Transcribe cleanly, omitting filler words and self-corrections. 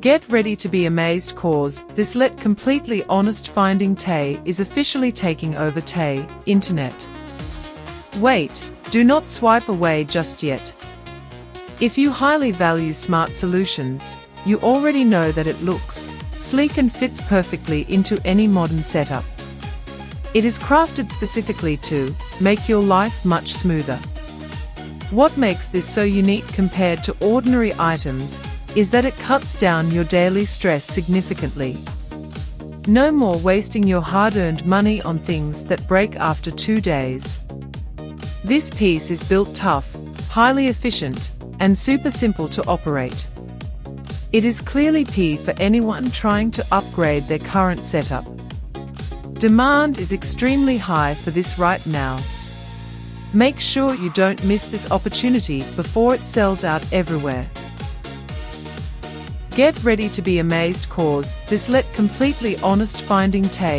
Get ready to be amazed cause this let completely honest finding Tay is officially taking over Tay Internet. Wait, do not swipe away just yet. If you highly value smart solutions, you already know that it looks sleek and fits perfectly into any modern setup. It is crafted specifically to make your life much smoother. What makes this so unique compared to ordinary items is that it cuts down your daily stress significantly. No more wasting your hard-earned money on things that break after 2 days. This piece is built tough, highly efficient, and super simple to operate. It is clearly P for anyone trying to upgrade their current setup. Demand is extremely high for this right now. Make sure you don't miss this opportunity before it sells out everywhere. Get ready to be amazed cause this let completely honest finding Tay